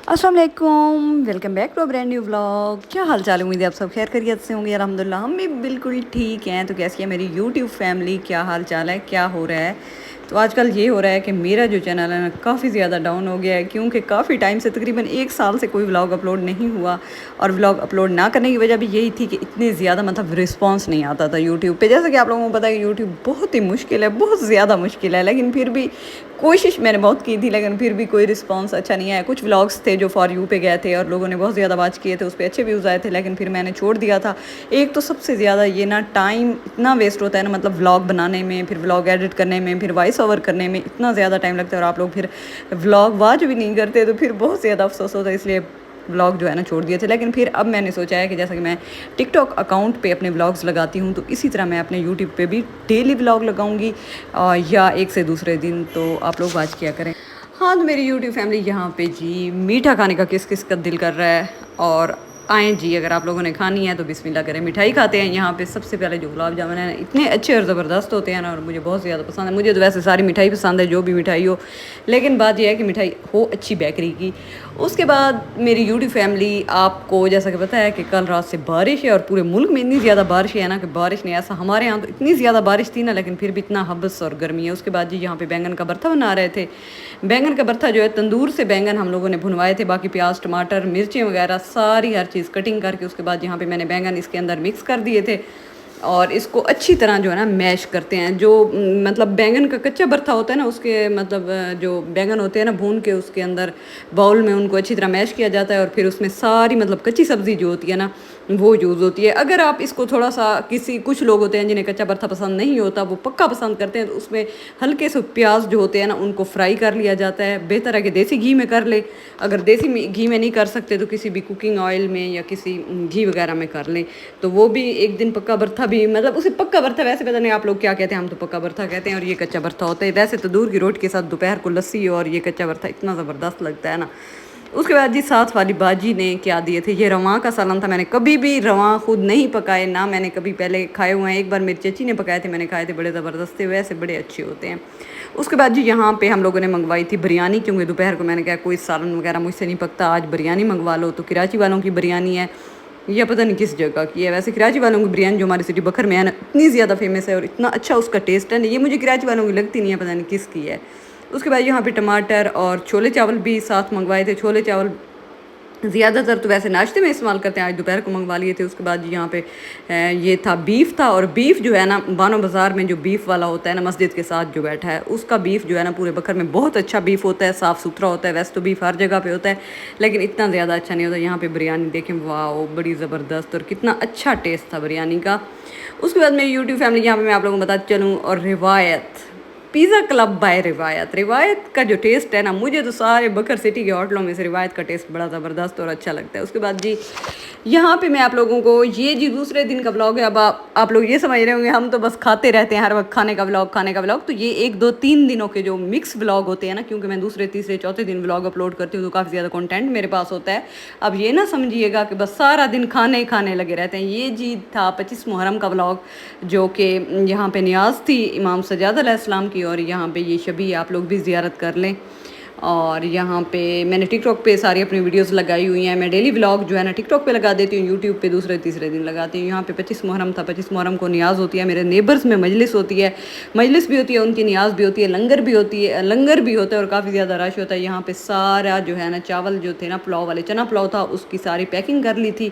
अस्सलाम वालेकुम, welcome back to a brand new vlog. क्या हाल चाल है? उम्मीद है आप सब खैर खैरियत से होंगे। अल्हम्दुलिल्लाह हम भी बिल्कुल ठीक हैं। तो कैसी है मेरी यूट्यूब फैमिली, क्या हाल चाल है, क्या हो रहा है? तो आजकल ये हो रहा है कि मेरा जो चैनल है ना काफ़ी ज़्यादा डाउन हो गया है, क्योंकि काफ़ी टाइम से तकरीबन 1 साल से कोई व्लॉग अपलोड नहीं हुआ। और व्लॉग अपलोड ना करने की वजह भी यही थी कि इतने ज़्यादा मतलब रिस्पांस नहीं आता था यूट्यूब पे। जैसे कि आप लोगों को पता है कि यूट्यूब बहुत ही मुश्किल है, बहुत ज़्यादा मुश्किल है, लेकिन फिर भी कोशिश मैंने बहुत की थी, लेकिन फिर भी कोई रिस्पांस अच्छा नहीं आया। कुछ व्लॉग्स थे जो फॉर यू पे गए थे और लोगों ने बहुत ज़्यादा वॉच किए थे, उस पर अच्छे व्यूज़ आए थे, लेकिन फिर मैंने छोड़ दिया था। एक तो सबसे ज़्यादा ये ना टाइम इतना वेस्ट होता है ना, मतलब व्लॉग बनाने में, फिर व्लॉग एडिट करने में, फिर वॉइस ओवर करने में इतना ज़्यादा टाइम लगता है, और आप लोग फिर व्लॉग वॉच भी नहीं करते, तो फिर बहुत ज़्यादा अफसोस होता है। इसलिए व्लॉग जो है ना छोड़ दिए थे। लेकिन फिर अब मैंने सोचा है कि जैसा कि मैं टिकटॉक अकाउंट पे अपने व्लॉग्स लगाती हूँ, तो इसी तरह मैं अपने यूट्यूब पे भी डेली व्लॉग लगाऊंगी, या एक से दूसरे दिन। तो आप लोग वॉच किया करें। हाँ, तो मेरी यूट्यूब फैमिली यहाँ पे जी मीठा खाने का किस किस का दिल कर रहा है, और आएँ जी, अगर आप लोगों ने खानी है तो बिस्मिल्लाह करें। मिठाई खाते हैं यहाँ पे। सबसे पहले जो गुलाब जामुन है ना, इतने अच्छे और ज़बरदस्त होते हैं ना, और मुझे बहुत ज़्यादा पसंद है। मुझे तो वैसे सारी मिठाई पसंद है, जो भी मिठाई हो, लेकिन बात यह है कि मिठाई हो अच्छी बेकरी की। उसके बाद मेरी यूट्यूब फैमिली, आपको जैसा कि पता है कि कल रात से बारिश है, और पूरे मुल्क में इतनी ज़्यादा बारिश है ना कि बारिश नहीं, ऐसा हमारे यहाँ तो इतनी ज़्यादा बारिश थी ना, लेकिन फिर भी इतना हब्स और गर्मी है। उसके बाद जी यहाँ पे बैंगन का भरता बना रहे थे। बैंगन का भरता जो है, तंदूर से बैंगन हम लोगों ने भुनवाए थे, बाकी प्याज टमाटर मिर्चें वगैरह सारी हर चीज़ कटिंग करके उसके बाद यहाँ पे मैंने बैंगन इसके अंदर मिक्स कर दिए थे, और इसको अच्छी तरह जो है ना मैश करते हैं। जो मतलब बैंगन का कच्चा भरता होता है ना, उसके मतलब जो बैंगन होते हैं ना, भून के उसके अंदर बाउल में उनको अच्छी तरह मैश किया जाता है, और फिर उसमें सारी मतलब कच्ची सब्ज़ी जो होती है ना वो यूज़ होती है। अगर आप इसको थोड़ा सा, कुछ लोग होते हैं जिन्हें कच्चा भरता पसंद नहीं होता, वो पक्का पसंद करते हैं, तो उसमें हल्के से प्याज जो होते हैं ना उनको फ्राई कर लिया जाता है। बेहतर है कि देसी घी में कर ले। अगर देसी घी में नहीं कर सकते तो किसी भी कुकिंग ऑयल में या किसी घी वगैरह में कर लें, तो वो भी एक दिन पक्का भरता भी, मतलब उसे पक्का भरता, वैसे पता नहीं आप लोग क्या कहते हैं, हम तो पक्का भरता कहते हैं, और ये कच्चा भरता होता है। वैसे तो दूध की रोटी के साथ दोपहर को लस्सी और ये कच्चा भरता इतना ज़बरदस्त लगता है ना। उसके बाद जी साथ वाली बाजी ने क्या दिए थे, ये रवां का सालन था। मैंने कभी भी रवां खुद नहीं पकाए ना, मैंने कभी पहले खाए हुए हैं। एक बार मेरी चची ने पकाए थे, मैंने खाए थे, बड़े ज़बरदस्त थे, वैसे बड़े अच्छे होते हैं। उसके बाद जी यहाँ पे हम लोगों ने मंगवाई थी बिरयानी, क्योंकि दोपहर को मैंने कहा कोई सालन वगैरह मुझसे नहीं पकता, आज बिरयानी मंगवा लो। तो कराची वालों की बिरयानी है, या पता नहीं किस जगह की है। वैसे कराची वालों की बिरयानी जो हमारी सिटी बखर में है ना, इतनी ज़्यादा फेमस है और इतना अच्छा उसका टेस्ट है ना, ये मुझे कराची वालों की लगती नहीं है, पता नहीं किसकी है। उसके बाद यहाँ पे टमाटर और छोले चावल भी साथ मंगवाए थे। छोले चावल ज़्यादातर तो वैसे नाश्ते में इस्तेमाल करते हैं, आज दोपहर को मंगवा लिए थे। उसके बाद यहाँ पे ये था बीफ था, और बीफ जो है ना बानो बाज़ार में जो बीफ वाला होता है ना, मस्जिद के साथ जो बैठा है, उसका बीफ जो है ना पूरे बकर में बहुत अच्छा बीफ होता है, साफ़ सुथरा होता है। वैसे तो बीफ हर जगह पे होता है, लेकिन इतना ज़्यादा अच्छा नहीं होता। यहाँ पे बिरयानी देखें, वाह बड़ी ज़बरदस्त, और कितना अच्छा टेस्ट था बिरयानी का। उसके बाद मेरी यूट्यूब फैमिली, यहाँ पर मैं आप लोगों को बताती चलूँ, और रिवायत पिज़्ज़ा क्लब बाय रिवायत। रिवायत का जो टेस्ट है ना, मुझे तो सारे बकर सिटी के होटलों में से रिवायत का टेस्ट बड़ा ज़बरदस्त और अच्छा लगता है। उसके बाद जी यहाँ पे मैं आप लोगों को, ये जी दूसरे दिन का व्लॉग है। अब आप लोग ये समझ रहे होंगे हम तो बस खाते रहते हैं हर वक्त, खाने का व्लॉग खाने का व्लॉग। तो ये 1 2 3 दिनों के जो मिक्स व्लॉग होते हैं ना, क्योंकि मैं दूसरे तीसरे चौथे दिन व्लॉग अपलोड करती हूँ, तो काफ़ी ज़्यादा कंटेंट मेरे पास होता है। अब ये ना समझिएगा कि बस सारा दिन खाने खाने लगे रहते हैं। ये जी था 25 मुहर्रम का व्लॉग, जो कि यहाँ पे नियाज़ थी इमाम सज्जाद अलैहिस्सलाम की, और यहाँ पे ये शबी, आप लोग भी ज़ियारत कर लें। और यहाँ पे मैंने टिकटॉक पे सारी अपनी वीडियोस लगाई हुई हैं। मैं डेली व्लॉग जो है ना टिकटॉक पे लगा देती हूँ, यूट्यूब पे दूसरे तीसरे दिन लगाती हूँ। यहाँ पे 25 मुहर्रम था, 25 मुहर्रम को नियाज़ होती है, मेरे नेबर्स में मजलिस होती है, मजलिस भी होती है, उनकी नियाज़ भी होती है, लंगर भी होती है, लंगर भी होता है, और काफ़ी ज़्यादा रश होता है। यहाँ पे सारा जो है ना चावल जो थे ना, पुलाव वाले चना पुलाव था, उसकी सारी पैकिंग कर ली थी।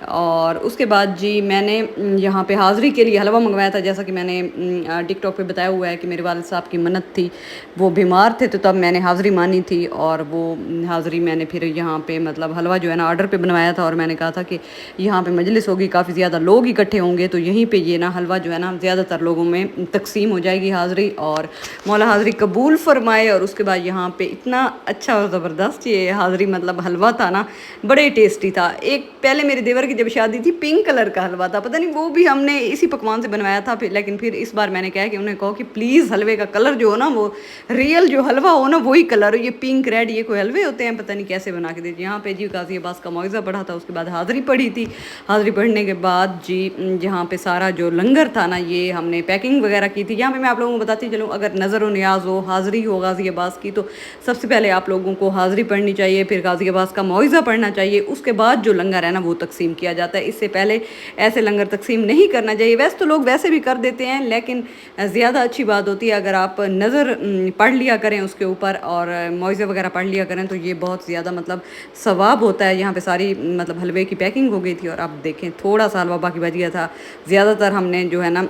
और उसके बाद जी मैंने यहाँ पे हाज़री के लिए हलवा मंगवाया था। जैसा कि मैंने टिकटॉक पे बताया हुआ है कि मेरे वालिद साहब की मन्नत थी, वो बीमार थे, तो तब मैंने हाज़री मानी थी, और वो हाज़री मैंने फिर यहाँ पे मतलब हलवा जो है ना ऑर्डर पे बनवाया था। और मैंने कहा था कि यहाँ पे मजलिस होगी, काफ़ी ज़्यादा लोग इकट्ठे होंगे, तो यहीं पे ये ना हलवा जो है ना ज़्यादातर लोगों में तकसीम हो जाएगी हाज़री, और मौला हाज़री कबूल फरमाए। और उसके बाद यहाँ पे इतना अच्छा और ज़बरदस्त ये हाज़री मतलब हलवा था ना, बड़े टेस्टी था। एक पहले मेरे देवर की जब शादी थी, पिंक कलर का हलवा था, पता नहीं वो भी हमने इसी पकवान से बनवाया था। फिर लेकिन फिर इस बार मैंने कहा कि उन्हें कहो कि प्लीज़ हलवे का कलर जो हो ना, वो रियल जो हलवा हो ना वही कलर रहे हो, ये पिंक रेड ये कोई हलवे होते हैं, पता नहीं कैसे बना के देते। यहाँ पे जी गाजी अब्बास का मौइज़ा पढ़ा था, उसके बाद हाज़िरी पढ़ी थी। हाज़िरी पढ़ने के बाद जी यहाँ पे सारा जो लंगर था ना, ये हमने पैकिंग वगैरह की थी। यहाँ पे मैं आप लोगों को बताती चलूँ, अगर नज़र व नियाज़ हो, हाज़िरी हो गाजी अब्बास की, तो सबसे पहले आप लोगों को हाज़िरी पढ़नी चाहिए, फिर गाजी अब्बास का मौइज़ा पढ़ना चाहिए, उसके बाद जो लंगर है ना वो तकसीम किया जाता है। इससे पहले ऐसे लंगर तकसीम नहीं करना चाहिए। वैसे तो लोग वैसे भी कर देते हैं, लेकिन ज़्यादा अच्छी बात होती है अगर आप नज़र पढ़ लिया करें उसके ऊपर और मौइज़े वगैरह पढ़ लिया करें, तो ये बहुत ज़्यादा मतलब सवाब होता है। यहाँ पे सारी मतलब हलवे की पैकिंग हो गई थी और आप देखें थोड़ा सा हलवा बाकी बच गया था। ज़्यादातर हमने जो है ना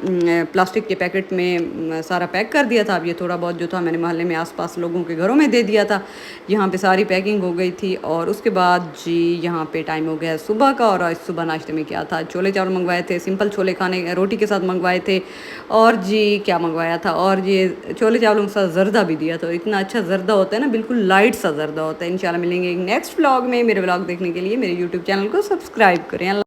प्लास्टिक के पैकेट में सारा पैक कर दिया था। अब ये थोड़ा बहुत जो था मैंने मोहल्ले में आसपास लोगों के घरों में दे दिया था। यहाँ पे सारी पैकिंग हो गई थी और उसके बाद जी यहाँ पे टाइम हो गया सुबह का। और आज सुबह नाश्ते में क्या था, छोले चावल मंगवाए थे, सिंपल छोले खाने रोटी के साथ मंगवाए थे। और जी क्या मंगवाया था, और ये छोले चावलों के साथ ज़र्दा भी दिया। तो इतना अच्छा ज़र्दा होता है ना, बिल्कुल लाइट सा ज़र्दा होता है। इंशाल्लाह मिलेंगे एक नेक्स्ट व्लॉग में। मेरे व्लॉग देखने के लिए मेरे यूट्यूब चैनल को सब्सक्राइब करें।